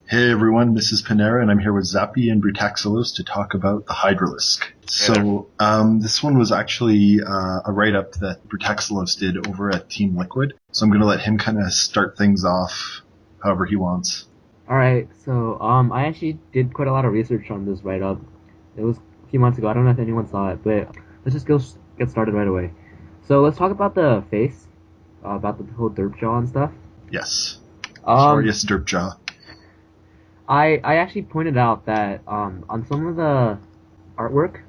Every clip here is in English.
Hey everyone, this is Panera, and I'm here with Zappy and Brutaxilus to talk about the Hydralisk. So, this one was actually a write-up that Brutaxilus did over at Team Liquid. So I'm going to let him kind of start things off however he wants. Alright, so I actually did quite a lot of research on this write-up. It was a few months ago. I don't know if anyone saw it, but let's just get started right away. So let's talk about the face, about the whole derp jaw and stuff. Yes. Um, Notorious Derpjaw. I actually pointed out that on some of the artwork,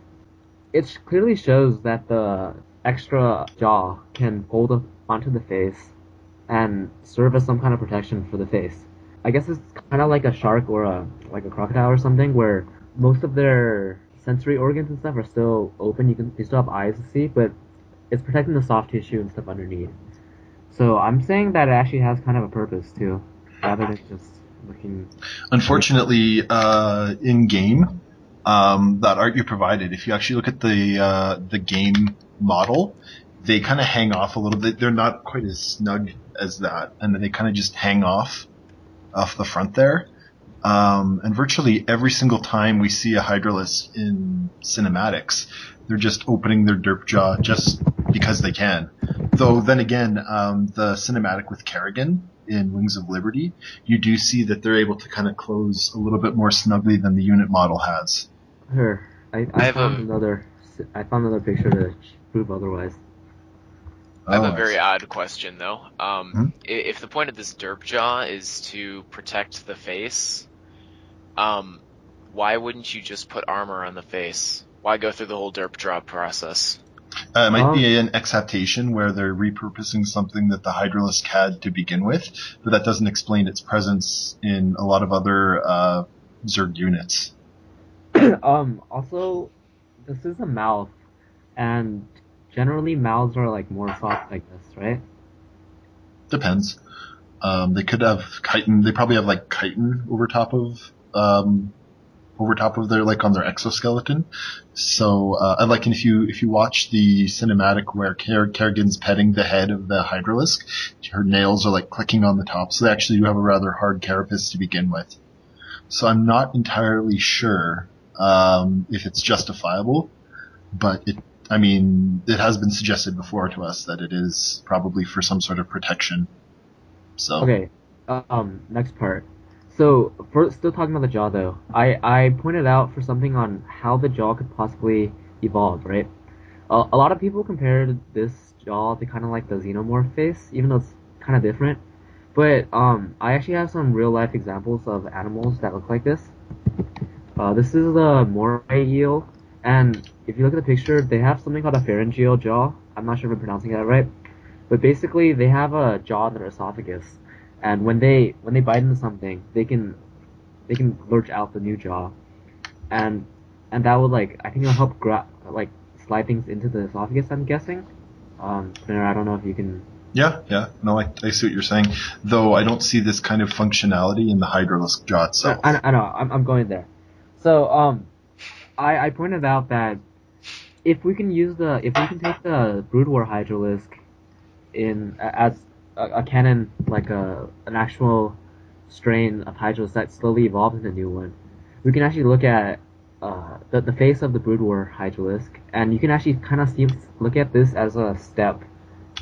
it clearly shows that the extra jaw can hold up onto the face and serve as some kind of protection for the face. I guess it's kind of like a shark or a crocodile or something, where most of their sensory organs and stuff are still open. They still have eyes to see, but it's protecting the soft tissue and stuff underneath. So I'm saying that it actually has kind of a purpose too, rather than just looking. Unfortunately, in-game, that art you provided, if you actually look at the game model, they kind of hang off a little bit. They're not quite as snug as that, and then they kind of just hang off the front there. And virtually every single time we see a Hydralisk in cinematics, they're just opening their derp jaw just because they can. Though then again, the cinematic with Kerrigan in Wings of Liberty, you do see that they're able to kind of close a little bit more snugly than the unit model has. Here, I, I I have found a another I found another picture to prove otherwise. I have Oh, a I very see. odd question though. Hmm? If the point of this derp jaw is to protect the face, why wouldn't you just put armor on the face? Why go through the whole derp jaw process? It might Um, be an exaptation where they're repurposing something that the Hydralisk had to begin with, but that doesn't explain its presence in a lot of other Zerg units. also, this is a mouth, and generally mouths are like more soft like this, right? Depends. They could have chitin. They probably have like chitin over top of their like on their exoskeleton. So, and like if you watch the cinematic where Kerrigan's petting the head of the Hydralisk, her nails are like clicking on the top. So they actually do have a rather hard carapace to begin with. So I'm not entirely sure if it's justifiable, but it has been suggested before to us that it is probably for some sort of protection. So. Okay. Next part. So, for still talking about the jaw though, I pointed out for something on how the jaw could possibly evolve, right? A lot of people compared this jaw to kind of like the xenomorph face, even though it's kind of different. But I actually have some real life examples of animals that look like this. This is the moray eel, and if you look at the picture, they have something called a pharyngeal jaw. I'm not sure if I'm pronouncing that right, but basically they have a jaw in their esophagus, and when they bite into something, they can lurch out the new jaw, and and that would like I think it'll help like slide things into the esophagus. I'm guessing. I don't know if you can. Yeah. No, I see what you're saying. Though I don't see this kind of functionality in the Hydralisk jaw itself. I know. I'm going there. So I pointed out that if we can take the Brood War Hydralisk as a canon, like an actual strain of Hydralisk that slowly evolved into a new one, we can actually look at the face of the Brood War Hydralisk, and you can actually kind of look at this as a step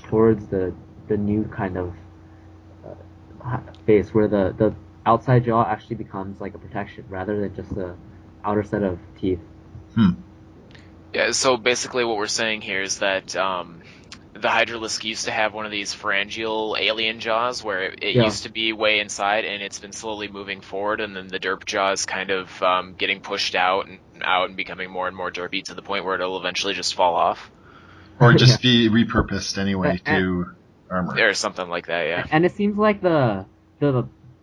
towards the new kind of face where the outside jaw actually becomes like a protection rather than just a outer set of teeth. Hmm. Yeah, so basically what we're saying here is that the Hydralisk used to have one of these pharyngeal alien jaws where it Yeah. used to be way inside and it's been slowly moving forward, and then the derp jaw is kind of getting pushed out and becoming more and more derpy to the point where it'll eventually just fall off. Or Yeah. just be repurposed anyway And, to armor. Or something like that, yeah. and it seems like the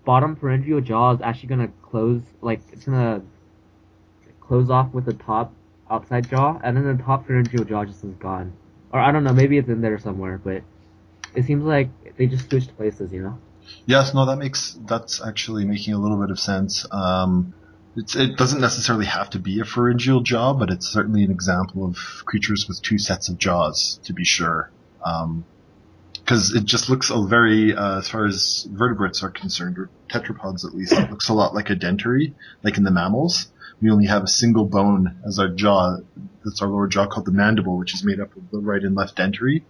bottom pharyngeal jaw is actually gonna close, like it's gonna close off with the top outside jaw, and then the top pharyngeal jaw just is gone. Or I don't know, maybe it's in there somewhere, but it seems like they just switched places, you know? Yes, no, that's actually making a little bit of sense. It doesn't necessarily have to be a pharyngeal jaw, but it's certainly an example of creatures with two sets of jaws, to be sure. Um, because it just looks a very, as far as vertebrates are concerned, or tetrapods at least, it looks a lot like a dentary, like in the mammals. We only have a single bone as our jaw. That's our lower jaw, called the mandible, which is made up of the right and left dentary.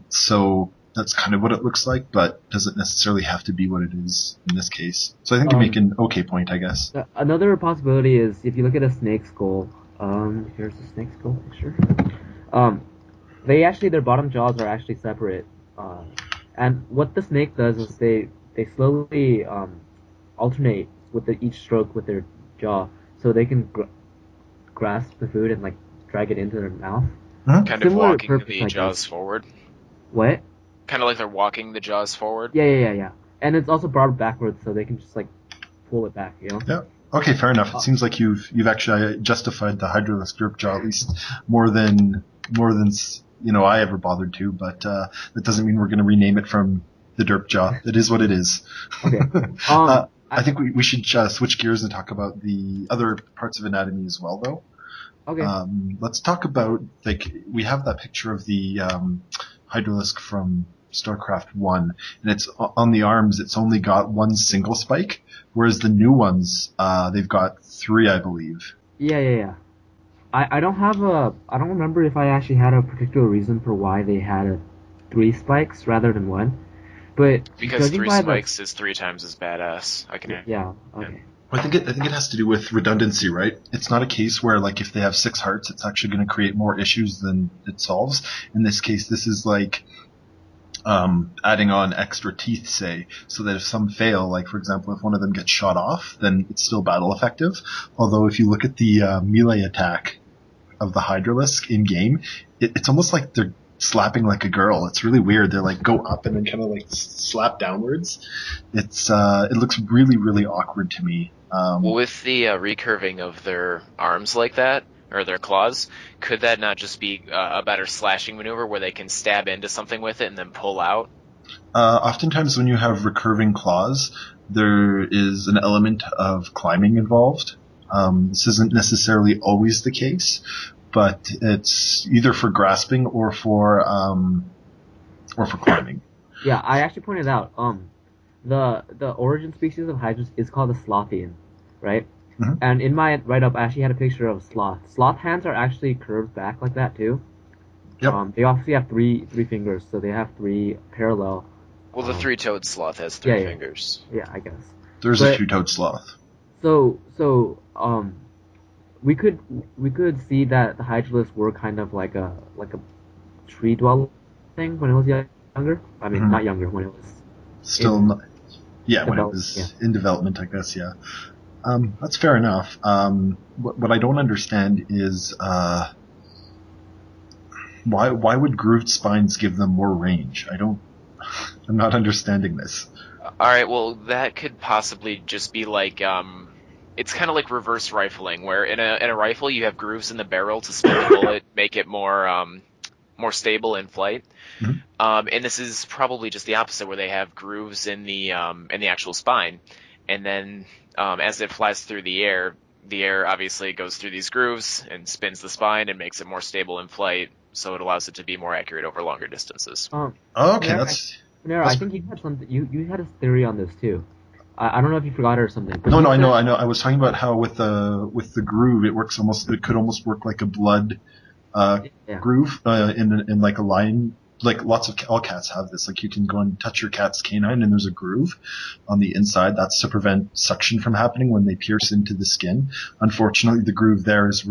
So that's kind of what it looks like, but doesn't necessarily have to be what it is in this case. So I think you make an okay point, I guess. Another possibility is if you look at a snake skull. Here's the snake skull picture. Their bottom jaws are actually separate. And what the snake does is they slowly alternate with each stroke with their jaw, so they can grasp the food and like drag it into their mouth. Kind of Similar walking purpose, the I jaws guess. forward. What? Kind of like they're walking the jaws forward. Yeah. And it's also brought backwards, so they can just like pull it back. Yeah. Okay, fair enough. It seems like you've actually justified the Hydralisk derp jaw at least more than I ever bothered to. But that doesn't mean we're going to rename it from the derp jaw. It is what it is. Okay. I think we should switch gears and talk about the other parts of anatomy as well, though. Okay. Let's talk about, we have that picture of the Hydralisk from StarCraft 1, and it's on the arms, it's only got one single spike, whereas the new ones, they've got 3, I believe. Yeah. I don't remember if I actually had a particular reason for why they had 3 spikes rather than 1. But because 3 spikes is 3 times as badass. Yeah. Okay. I think it has to do with redundancy, right? It's not a case where if they have 6 hearts, it's actually going to create more issues than it solves. In this case, this is adding on extra teeth, say, so that if some fail, for example, if one of them gets shot off, then it's still battle effective. Although if you look at the melee attack of the Hydralisk in game, it's almost like they're slapping like a girl. It's really weird. They're go up and then kind of slap downwards. It looks really, really awkward to me. Well, with the recurving of their arms like that, or their claws, could that not just be a better slashing maneuver where they can stab into something with it and then pull out? Oftentimes when you have recurving claws, there is an element of climbing involved. This isn't necessarily always the case, but it's either for grasping or for climbing. Yeah, I actually pointed out, the origin species of Hydralisk is called the Slothian, right? Mm-hmm. And in my write-up, I actually had a picture of sloth. Sloth hands are actually curved back like that too. Yep. They obviously have three fingers, so they have 3 parallel. Well, the 3-toed sloth has 3 fingers. Yeah, I guess. There's a 2-toed sloth. So we could see that the Hydralisks were kind of like a tree dweller thing when it was younger. I mean, not younger, when it was still when it was in development, I guess. Yeah. That's fair enough. What I don't understand is why would grooved spines give them more range? I'm not understanding this. All right, well, that could possibly just be it's kind of like reverse rifling, where in a rifle you have grooves in the barrel to spin the bullet, make it more stable in flight. Mm-hmm. And this is probably just the opposite, where they have grooves in the actual spine, and then as it flies through the air obviously goes through these grooves and spins the spine and makes it more stable in flight, so it allows it to be more accurate over longer distances. Okay, I think you had something. You had a theory on this too. I don't know if you forgot it or something. No, I know. I was talking about how with the groove, it could almost work like a blood groove in a line. All cats have this. You can go and touch your cat's canine, and there's a groove on the inside. That's to prevent suction from happening when they pierce into the skin. Unfortunately, the groove there is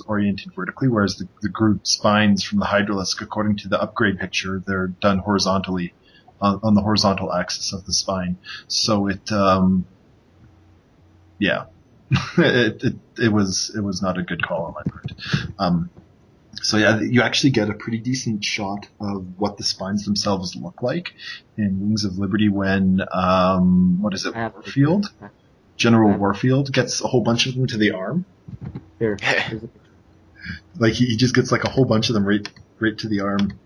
oriented vertically, whereas the grooved spines from the Hydralisk, according to the upgrade picture, they're done horizontally on the horizontal axis of the spine. So it was not a good call on my part. So yeah, you actually get a pretty decent shot of what the spines themselves look like in Wings of Liberty when, Warfield? General Warfield gets a whole bunch of them to the arm. Here. He just gets a whole bunch of them right to the arm.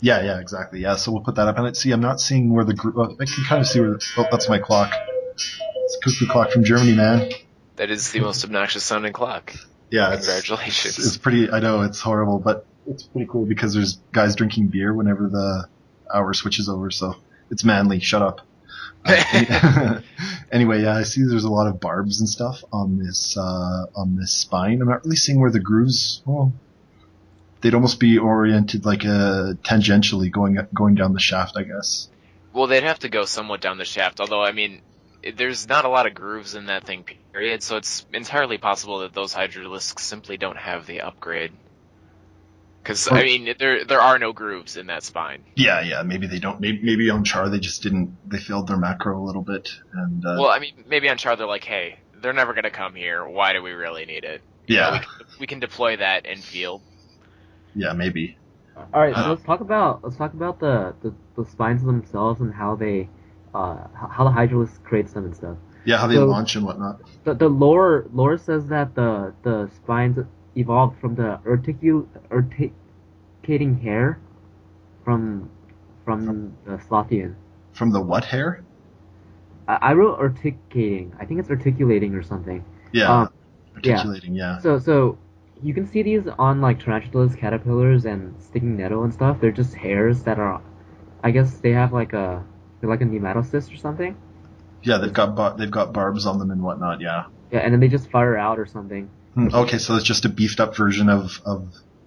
Yeah, exactly. Yeah, so we'll put that up. And see, I'm not seeing where the group, I can kind of see where, that's my clock. It's a cuckoo clock from Germany, man. That is the most obnoxious sounding clock. Yeah, congratulations. It's pretty. I know it's horrible, but It's pretty cool because there's guys drinking beer whenever the hour switches over, so it's manly. Shut up. Anyway, yeah, I see there's a lot of barbs and stuff on this spine. I'm not really seeing where the grooves. Well, they'd almost be oriented like tangentially going down the shaft, I guess. Well, they'd have to go somewhat down the shaft, although, I mean, there's not a lot of grooves in that thing, period, so it's entirely possible that those Hydralisks simply don't have the upgrade. Because, I mean, there are no grooves in that spine. Yeah, maybe they don't. Maybe on Char they just didn't. They failed their macro a little bit, and well, I mean, maybe on Char they're like, hey, they're never gonna come here. Why do we really need it? Yeah, we can deploy that in field. Yeah, maybe. All right, so let's talk about the spines themselves and how they how the Hydralisk creates them and stuff. Yeah, how they launch and whatnot. The lore says that the spines evolved from the articulating hair from the Slothian. From the what hair? I wrote articulating. I think it's articulating or something. Yeah, articulating. Yeah. So you can see these on like tarantulas, caterpillars, and stinging nettle and stuff. They're just hairs that are, I guess they have they're like a nematocyst or something. Yeah, they've got barbs on them and whatnot. Yeah. Yeah, and then they just fire out or something. Okay, so it's just a beefed up version of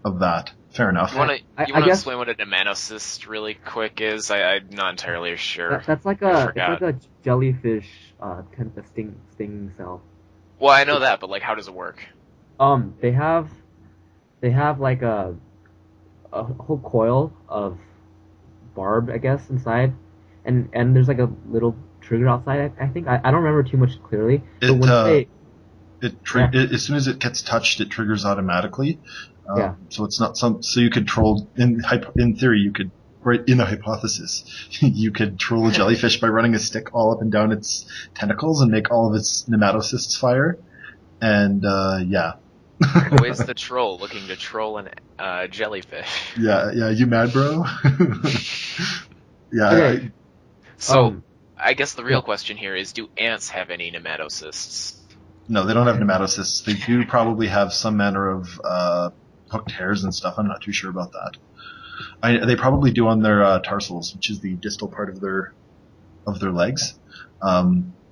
that. Fair enough. You want to explain what a nematocyst really quick is? I'm not entirely sure. It's like a jellyfish stinging cell. Well, I know that, but like, how does it work? They have like a whole coil of barb, I guess, inside, and there's like a little trigger outside. I think I don't remember too much clearly. But when as soon as it gets touched, it triggers automatically. So it's not so you could troll in theory you could, right, in a hypothesis, you could troll a jellyfish by running a stick all up and down its tentacles and make all of its nematocysts fire. And yeah. Always the troll looking to troll a jellyfish. Yeah, you mad, bro? Yeah. Okay. I guess the real question here is, do ants have any nematocysts? No, they don't have nematocysts. They do probably have some manner of hooked hairs and stuff. I'm not too sure about that. They probably do on their tarsals, which is the distal part of their legs.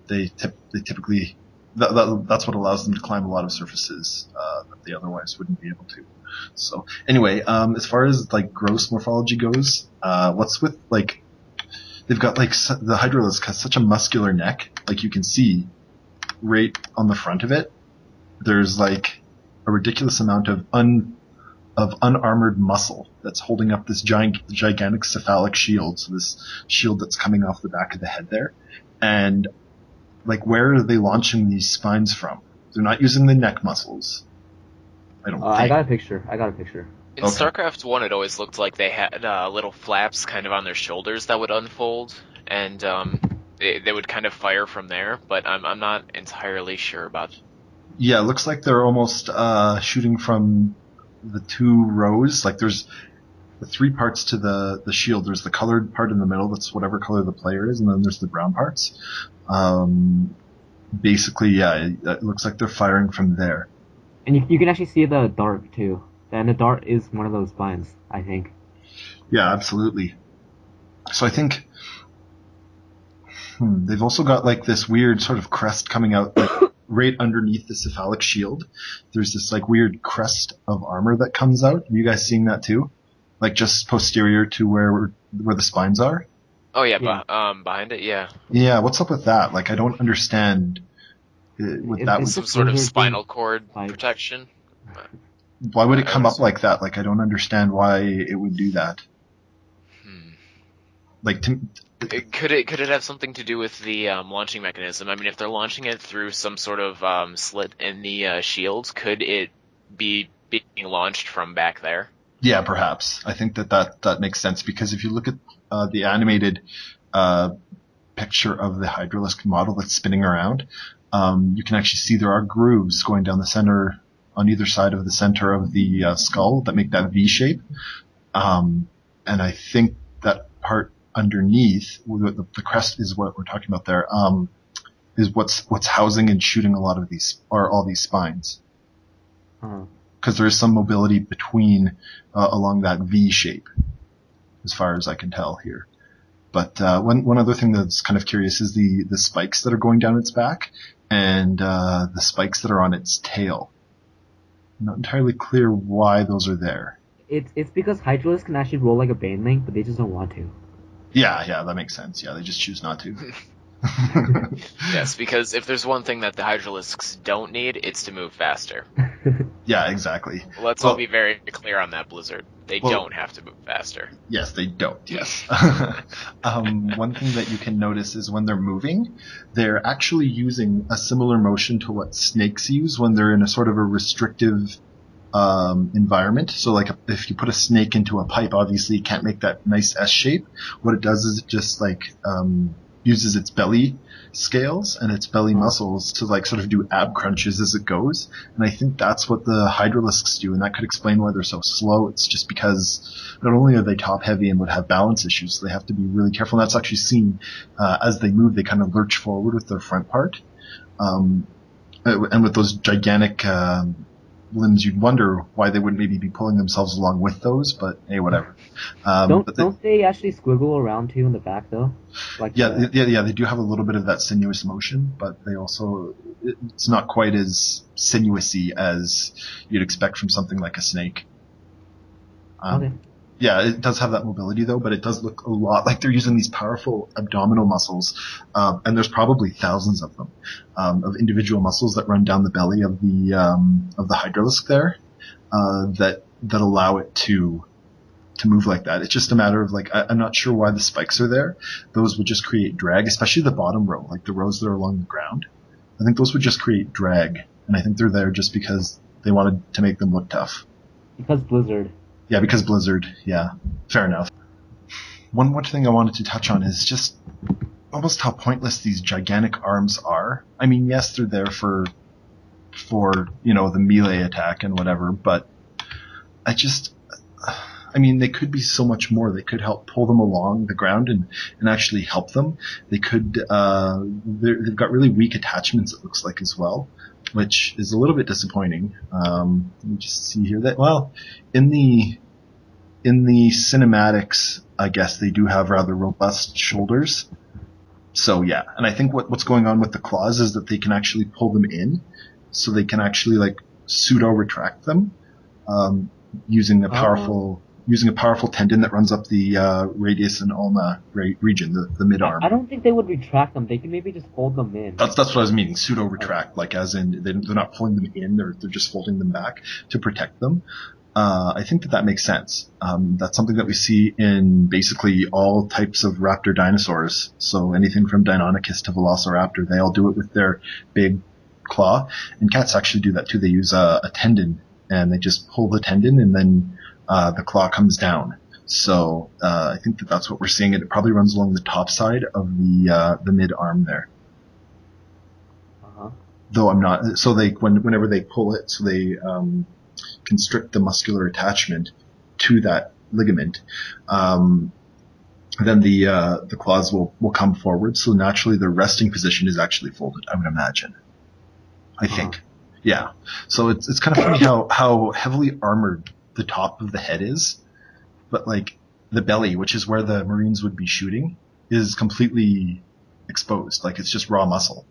They typically that's what allows them to climb a lot of surfaces that they otherwise wouldn't be able to. So anyway, as far as like gross morphology goes, what's with like they've got like the Hydralisk has such a muscular neck, like you can see right on the front of it. There's like a ridiculous amount of unarmored muscle that's holding up this gigantic cephalic shield. So this shield that's coming off the back of the head there, and like, where are they launching these spines from? They're not using the neck muscles. I don't think. I got a picture. In StarCraft 1, it always looked like they had little flaps kind of on their shoulders that would unfold, and they would kind of fire from there, but I'm not entirely sure about. Yeah, it looks like they're almost shooting from the two rows. Like, there's the three parts to the shield. There's the colored part in the middle, that's whatever color the player is, and then there's the brown parts. Basically, yeah, it looks like they're firing from there. And you can actually see the dart too. And the dart is one of those spines, I think. Yeah, absolutely. So I think they've also got like this weird sort of crest coming out like, right underneath the cephalic shield. There's this like weird crest of armor that comes out. Are you guys seeing that too? Like just posterior to where the spines are? Oh yeah. Behind it, yeah. Yeah, what's up with that? Like, I don't understand what that was. Some sort of spinal cord protection. Why would it come up like that? Like, I don't understand why it would do that. Like, could it have something to do with the launching mechanism? I mean, if they're launching it through some sort of slit in the shield, could it be being launched from back there? Yeah, perhaps. I think that makes sense, because if you look at the animated picture of the Hydralisk model that's spinning around, you can actually see there are grooves going down the center, on either side of the center of the skull, that make that V shape. And I think that part underneath, the crest is what we're talking about there, is what's housing and shooting a lot of these, or all these spines. because there is some mobility between along that V shape, as far as I can tell here. But one other thing that's kind of curious is the spikes that are going down its back and the spikes that are on its tail. I'm not entirely clear why those are there. It's because Hydralisk can actually roll like a Banelink, but they just don't want to. Yeah, that makes sense. Yeah, they just choose not to. Yes, because if there's one thing that the Hydralisks don't need, it's to move faster. Yeah, exactly. Let's all be very clear on that, Blizzard. They don't have to move faster. Yes, they don't, yes. One thing that you can notice is when they're moving, they're actually using a similar motion to what snakes use when they're in a sort of a restrictive environment. So like if you put a snake into a pipe, obviously you can't make that nice S shape. What it does is it just like uses its belly scales and its belly muscles to like sort of do ab crunches as it goes. And I think that's what the Hydralisks do, and that could explain why they're so slow. It's just because not only are they top heavy and would have balance issues, so they have to be really careful. And that's actually seen as they move, they kind of lurch forward with their front part. And with those gigantic limbs, you'd wonder why they wouldn't maybe be pulling themselves along with those, but hey, whatever. Don't they actually squiggle around too in the back though? Like they do have a little bit of that sinuous motion, but they also, it's not quite as sinuousy as you'd expect from something like a snake. Okay. Yeah, it does have that mobility though, but it does look a lot like they're using these powerful abdominal muscles, and there's probably thousands of them, of individual muscles that run down the belly of the Hydralisk there, that allow it to move like that. It's just a matter of like, I'm not sure why the spikes are there. Those would just create drag, especially the bottom row, like the rows that are along the ground. I think those would just create drag, and I think they're there just because they wanted to make them look tough. Because Blizzard. Yeah, because Blizzard. Yeah, fair enough. One more thing I wanted to touch on is just almost how pointless these gigantic arms are. I mean, yes, they're there for the melee attack and whatever, but I mean, they could be so much more. They could help pull them along the ground and actually help them. They could, they've got really weak attachments, it looks like, as well, which is a little bit disappointing. Let me just see here that, well, in the cinematics, I guess they do have rather robust shoulders. So yeah, and I think what's going on with the claws is that they can actually pull them in, so they can actually like pseudo retract them, using a powerful tendon that runs up the radius and ulna region, the mid arm. I don't think they would retract them. They can maybe just fold them in. That's what I was meaning. Pseudo retract, like as in they're not pulling them in. They're just folding them back to protect them. I think that makes sense. That's something that we see in basically all types of raptor dinosaurs. So anything from Deinonychus to Velociraptor, they all do it with their big claw. And cats actually do that too. They use a tendon, and they just pull the tendon, and then the claw comes down. So I think that's what we're seeing. It probably runs along the top side of the mid arm there. Though I'm not. So they whenever they pull it, so they constrict the muscular attachment to that ligament. Then the claws will come forward. So naturally, the resting position is actually folded, I would imagine. I think. Yeah. So it's kind of funny how heavily armored the top of the head is, but like the belly, which is where the Marines would be shooting, is completely exposed. Like it's just raw muscle.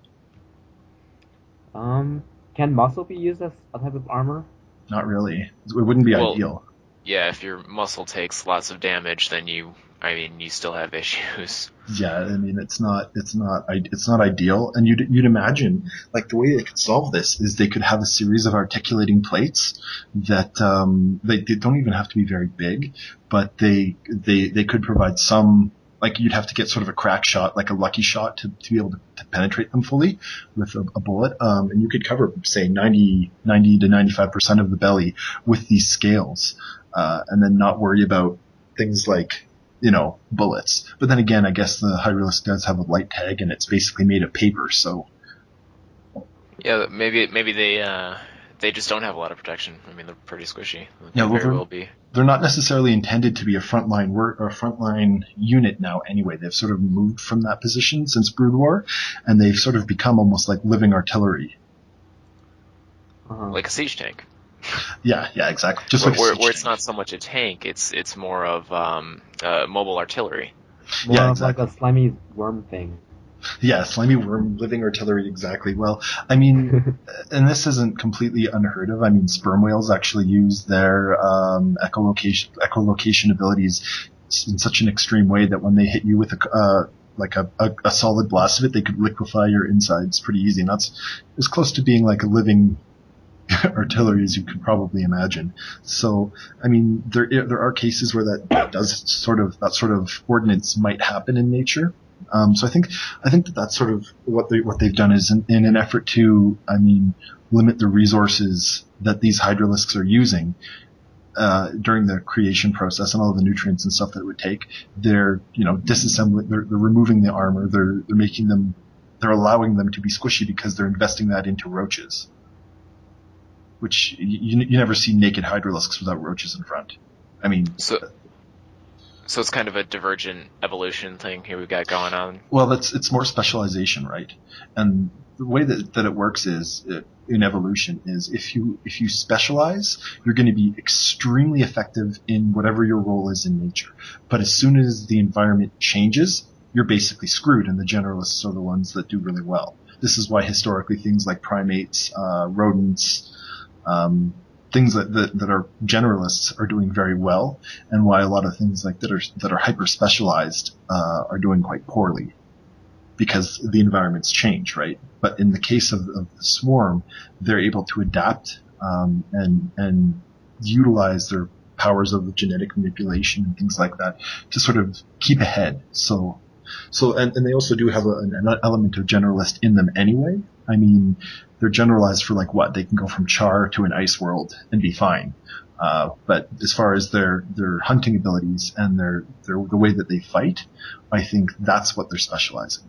Can muscle be used as a type of armor? Not really. It wouldn't be ideal. Yeah, if your muscle takes lots of damage, then you still have issues. Yeah, I mean it's not ideal, and you'd imagine like the way they could solve this is they could have a series of articulating plates that they don't even have to be very big, but they could provide some, like you'd have to get sort of a crack shot, like a lucky shot to be able to penetrate them fully with a bullet, and you could cover say 90 to 95% of the belly with these scales, and then not worry about things like bullets. But then again, I guess the Hydralisk does have a light tag, and it's basically made of paper, so. Yeah, maybe they just don't have a lot of protection. I mean, they're pretty squishy. Yeah, they're not necessarily intended to be a frontline unit now. Anyway, they've sort of moved from that position since Brood War, and they've sort of become almost like living artillery. Like a siege tank. Yeah, exactly. Just where, like a where, siege where it's tank. not so much a tank, it's more of mobile artillery. More Yeah, of like exactly. a slimy worm thing. Yeah, slimy worm, living artillery, exactly. Well, I mean, and this isn't completely unheard of. I mean, sperm whales actually use their echolocation abilities in such an extreme way that when they hit you with a solid blast of it, they could liquefy your insides pretty easy. And that's as close to being like a living artillery as you could probably imagine. So, I mean, there are cases where that sort of ordnance might happen in nature. So I think that's sort of what they've done is in an effort to, I mean, limit the resources that these hydralisks are using during the creation process and all the nutrients and stuff that it would take. They're disassembling, they're removing the armor, they're allowing them to be squishy because they're investing that into roaches. Which you never see naked hydralisks without roaches in front. I mean, So it's kind of a divergent evolution thing here we've got going on. well, it's more specialization, right? And the way that it works is in evolution is if you specialize, you're going to be extremely effective in whatever your role is in nature. But as soon as the environment changes, you're basically screwed, and the generalists are the ones that do really well. This is why historically things like primates, rodents, things that are generalists are doing very well, and why a lot of things like that are hyper specialized are doing quite poorly because the environments change, right? But in the case of the swarm, they're able to adapt and utilize their powers of genetic manipulation and things like that to sort of keep ahead. And they also do have an element of generalist in them anyway. I mean, they're generalized for like what? They can go from Char to an ice world and be fine. But as far as their hunting abilities and the way that they fight, I think that's what they're specializing.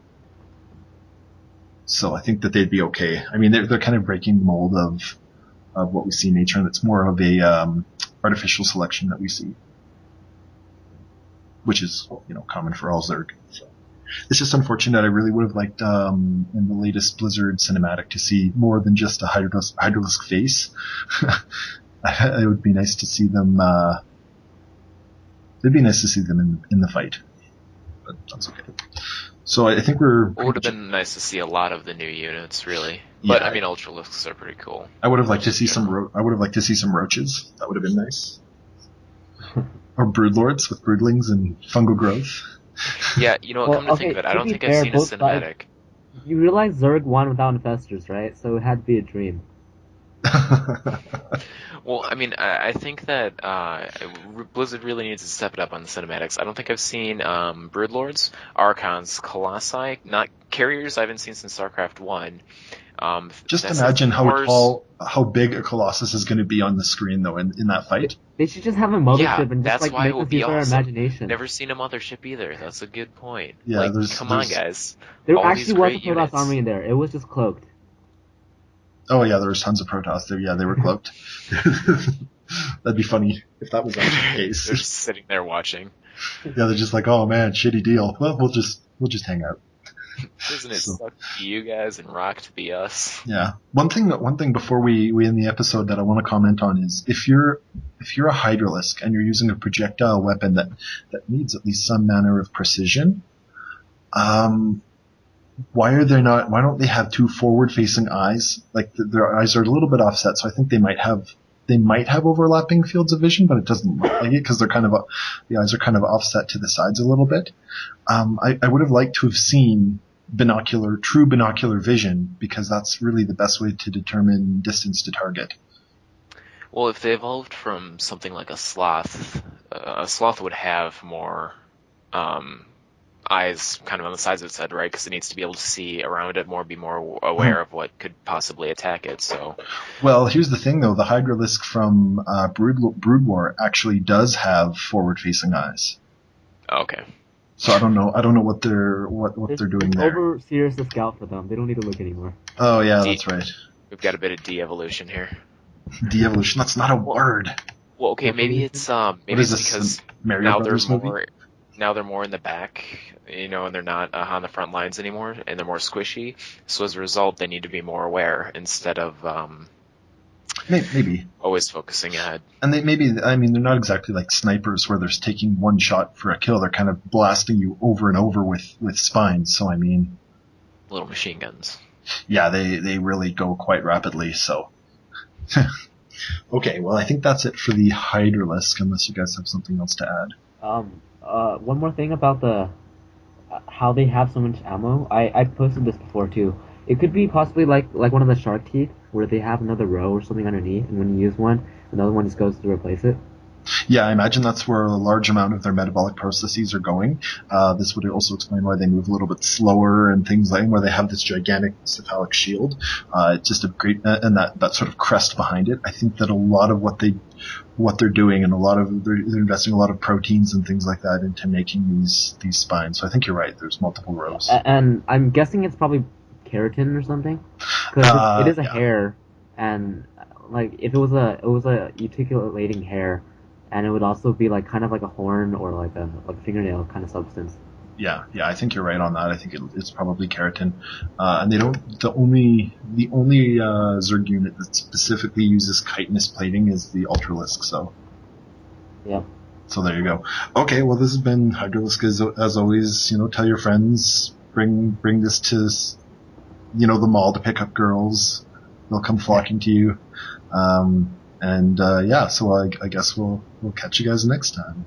So I think that they'd be okay. I mean, they're kind of breaking the mold of what we see in nature, and it's more of a artificial selection that we see, which is common for all Zerg. So. It's just unfortunate. I really would have liked in the latest Blizzard cinematic to see more than just a Hydralisk face. It would be nice to see them. It'd be nice to see them in the fight, but that's okay. So I think we're. It would have been nice to see a lot of the new units, really. Yeah, But I mean, Ultralisks are pretty cool. I would have liked to see I would have liked to see some roaches. That would have been nice. Or broodlords with broodlings and fungal growth. Yeah, come to think of it, I don't think I've seen a cinematic. You realize Zerg won without infestors, right? So it had to be a dream. Well, I mean, I think that Blizzard really needs to step it up on the cinematics. I don't think I've seen Broodlords, Archons, Colossi, not Carriers. I haven't seen since StarCraft 1. Just imagine how big a Colossus is going to be on the screen, though, in that fight. They should just have a mothership and just that's why make it would us be use our awesome. imagination. Never seen a mothership either. That's a good point. Yeah, come on, guys. There All actually these was a great Protoss units. army in there. It was just cloaked. Oh yeah, there was tons of Protoss there. Yeah, they were cloaked. That'd be funny if that was actually the case. They're just sitting there watching. Yeah, they're just like, oh man, shitty deal. Well, we'll just hang out. Doesn't it suck to be you guys and rock to be us? Yeah. One thing before we end the episode that I want to comment on is if you're a Hydralisk and you're using a projectile weapon that needs at least some manner of precision, why don't they have two forward facing eyes? Like their eyes are a little bit offset, so I think they might have overlapping fields of vision, but it doesn't look like it because the eyes are kind of offset to the sides a little bit. I would have liked to have seen true binocular vision, because that's really the best way to determine distance to target. Well, if they evolved from something like a sloth would have more eyes kind of on the sides of its head, right? Because it needs to be able to see around it more, be more aware of what could possibly attack it. So, well, here's the thing, though: the Hydralisk from Brood War actually does have forward-facing eyes. Okay. So I don't know what they're doing there. Overseer's the scout for them. They don't need to look anymore. Oh yeah, that's right. We've got a bit of de-evolution here. De-evolution? That's not a word. Well, okay, maybe it's because now they're more in the back, and they're not on the front lines anymore, and they're more squishy. So as a result, they need to be more aware instead of Maybe. Always focusing ahead. And they're not exactly like snipers where they're taking one shot for a kill. They're kind of blasting you over and over with spines. So, I mean... Little machine guns. Yeah, they really go quite rapidly, so... Okay, well, I think that's it for the Hydralisk, unless you guys have something else to add. One more thing about the how they have so much ammo. I posted this before too. It could be possibly like one of the shark teeth where they have another row or something underneath, and when you use one, another one just goes to replace it. Yeah, I imagine that's where a large amount of their metabolic processes are going. This would also explain why they move a little bit slower and things like where they have this gigantic cephalic shield. It's just a great, and that sort of crest behind it. I think that a lot of what they're doing and they're investing a lot of proteins and things like that into making these spines. So I think you're right. There's multiple rows. And I'm guessing it's probably keratin or something, because it is a yeah. hair, and like if it was a uticulating hair, and it would also be like kind of like a horn or like a fingernail kind of substance. Yeah, I think you're right on that. I think it's probably keratin. And they don't. The only Zerg unit that specifically uses chitinous plating is the Ultralisk. So. Yeah. So there you go. Okay, well this has been Hydralisk as always. Tell your friends. Bring this to the mall to pick up girls. They'll come flocking to you. So I guess we'll catch you guys next time.